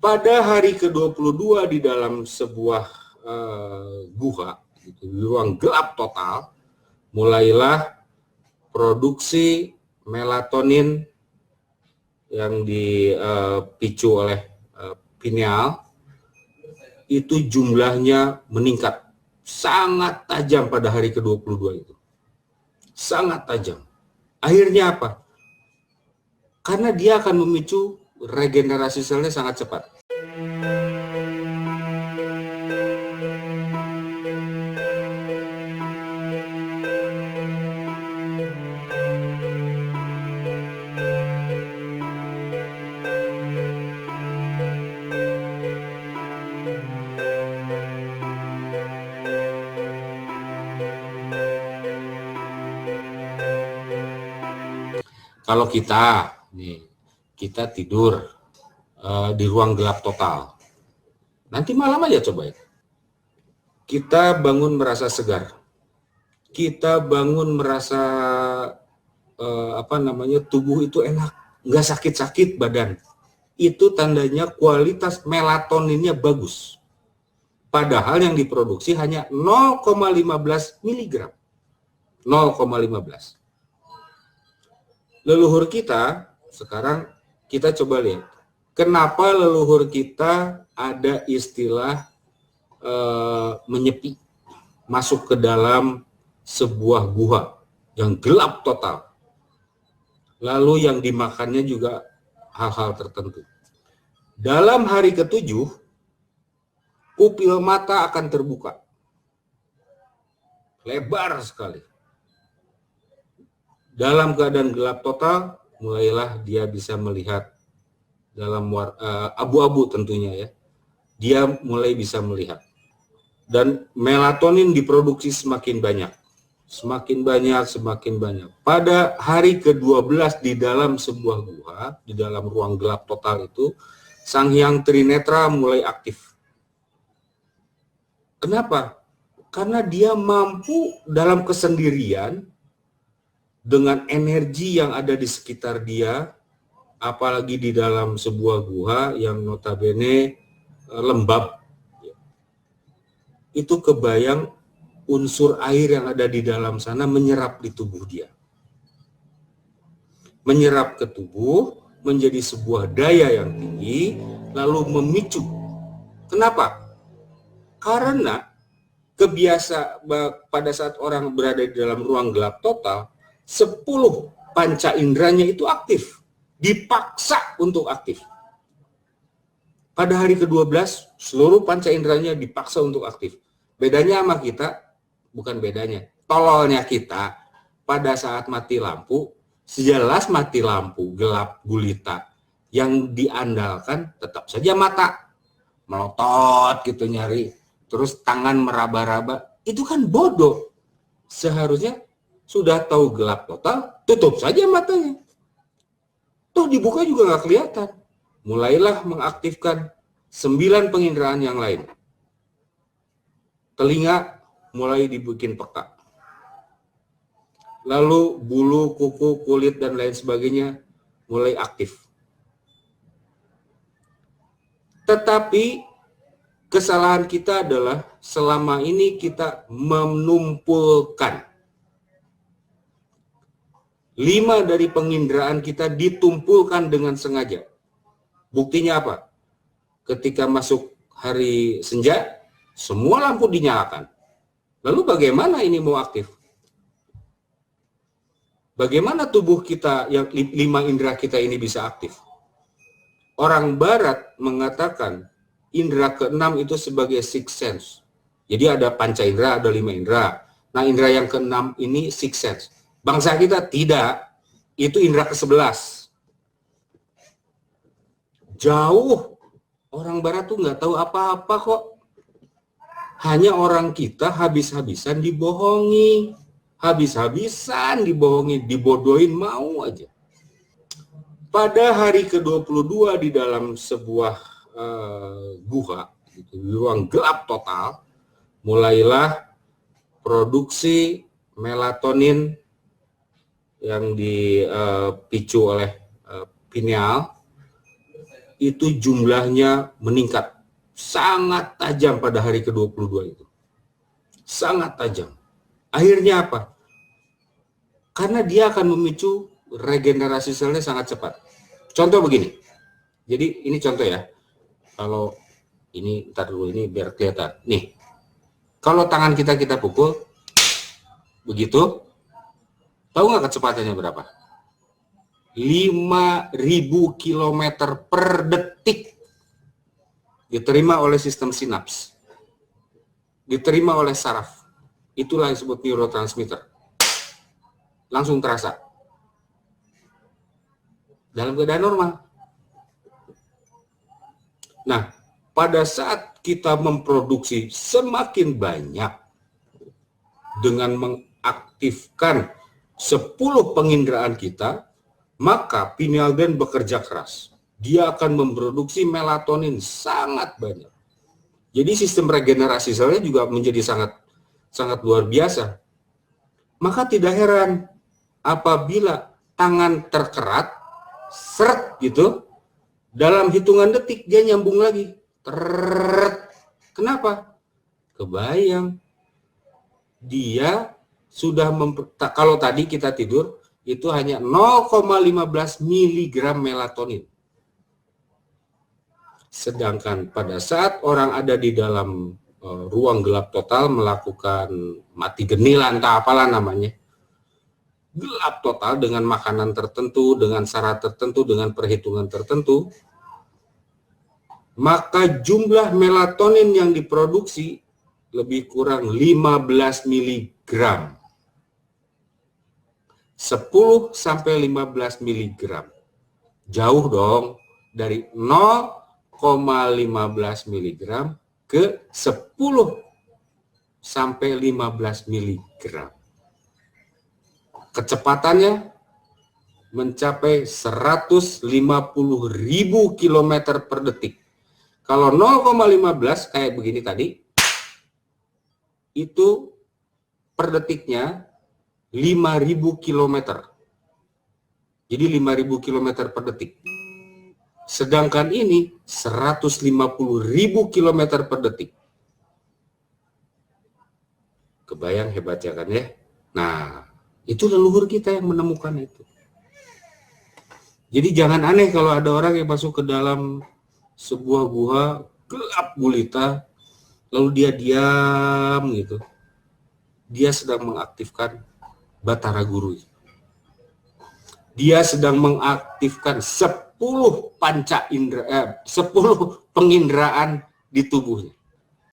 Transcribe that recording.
Pada hari ke-22 di dalam sebuah guha, di ruang gelap total, mulailah produksi melatonin yang dipicu oleh pineal, itu jumlahnya meningkat sangat tajam pada hari ke-22 itu. Sangat tajam. Akhirnya apa? Karena dia akan memicu regenerasi selnya sangat cepat. Kalau kita tidur di ruang gelap total, nanti malam aja coba ya. Kita bangun merasa segar, kita bangun merasa tubuh itu enak, nggak sakit-sakit badan. Itu tandanya kualitas melatoninnya bagus. Padahal yang diproduksi hanya 0,15 mg. 0,15. Leluhur kita, sekarang kita coba lihat, kenapa leluhur kita ada istilah menyepi, masuk ke dalam sebuah gua yang gelap total. Lalu yang dimakannya juga hal-hal tertentu. Dalam hari ke-7, pupil mata akan terbuka. Lebar sekali. Dalam keadaan gelap total, mulailah dia bisa melihat dalam abu-abu tentunya ya. Dia mulai bisa melihat. Dan melatonin diproduksi semakin banyak. Semakin banyak. Pada hari ke-12 di dalam sebuah gua, di dalam ruang gelap total itu, Sang Hyang Trinetra mulai aktif. Kenapa? Karena dia mampu dalam kesendirian, dengan energi yang ada di sekitar dia, apalagi di dalam sebuah gua yang notabene lembab, itu kebayang unsur air yang ada di dalam sana menyerap di tubuh dia. Menyerap ke tubuh menjadi sebuah daya yang tinggi, lalu memicu. Kenapa? Karena pada saat orang berada di dalam ruang gelap total, 10 panca inderanya itu aktif, dipaksa untuk aktif. Pada hari ke-12, seluruh panca inderanya dipaksa untuk aktif. Bedanya sama kita, bukan bedanya, tololnya kita, pada saat mati lampu, sejelas mati lampu, gelap gulita, yang diandalkan tetap saja mata, melotot gitu nyari, terus tangan meraba-raba, itu kan bodoh. Seharusnya sudah tahu gelap total, tutup saja matanya. Toh dibuka juga nggak kelihatan. Mulailah mengaktifkan 9 penginderaan yang lain. Telinga mulai dibikin peka. Lalu bulu, kuku, kulit, dan lain sebagainya mulai aktif. Tetapi kesalahan kita adalah selama ini kita menumpulkan 5 dari penginderaan kita ditumpulkan dengan sengaja. Buktinya apa? Ketika masuk hari senja, semua lampu dinyalakan. Lalu bagaimana ini mau aktif? Bagaimana tubuh kita yang 5 indera kita ini bisa aktif? Orang barat mengatakan indera ke-6 itu sebagai sixth sense. Jadi ada panca indera, ada 5 indera. Nah, indera yang ke-6 ini sixth sense. Bangsa kita tidak, itu indera ke-11. Jauh, orang barat tuh nggak tahu apa-apa kok. Hanya orang kita habis-habisan dibohongi. Habis-habisan dibohongi, dibodohin mau aja. Pada hari ke-22 di dalam sebuah guha, di ruang gelap total, mulailah produksi melatonin yang dipicu oleh pineal, itu jumlahnya meningkat sangat tajam pada hari ke-22 itu. Sangat tajam. Akhirnya apa? Karena dia akan memicu regenerasi selnya sangat cepat. Contoh begini. Jadi ini contoh ya. Kalau ini, ntar dulu, ini biar kelihatan. Nih, kalau tangan kita pukul, begitu, tahu nggak kecepatannya berapa? 5.000 km per detik. Diterima oleh sistem sinaps. Diterima oleh saraf. Itulah yang disebut neurotransmitter. Langsung terasa. Dalam keadaan normal. Nah, pada saat kita memproduksi semakin banyak dengan mengaktifkan 10 penginderaan kita, maka pineal gland bekerja keras. Dia akan memproduksi melatonin sangat banyak. Jadi sistem regenerasi selnya juga menjadi sangat luar biasa. Maka tidak heran apabila tangan terkerat, seret gitu, dalam hitungan detik dia nyambung lagi. Kenapa? Kebayang. Dia sudah kalau tadi kita tidur itu hanya 0,15 mg melatonin. Sedangkan pada saat orang ada di dalam ruang gelap total melakukan mati genilan atau apalah namanya, gelap total dengan makanan tertentu, dengan syarat tertentu, dengan perhitungan tertentu, maka jumlah melatonin yang diproduksi lebih kurang 15 mg. 10 sampai 15 mg. Jauh dong dari 0,15 mg ke 10 sampai 15 mg. Kecepatannya mencapai 150.000 km per detik. Kalau 0,15 kayak begini tadi, itu per detiknya 5.000 km. Jadi 5.000 km per detik. Sedangkan ini 150.000 km per detik. Kebayang hebatnya kan ya? Nah, itu leluhur kita yang menemukan itu. Jadi jangan aneh kalau ada orang yang masuk ke dalam sebuah gua gelap gulita, lalu dia diam gitu. Dia sedang mengaktifkan Batara Guru. Dia sedang mengaktifkan 10 panca indera, 10 penginderaan di tubuhnya.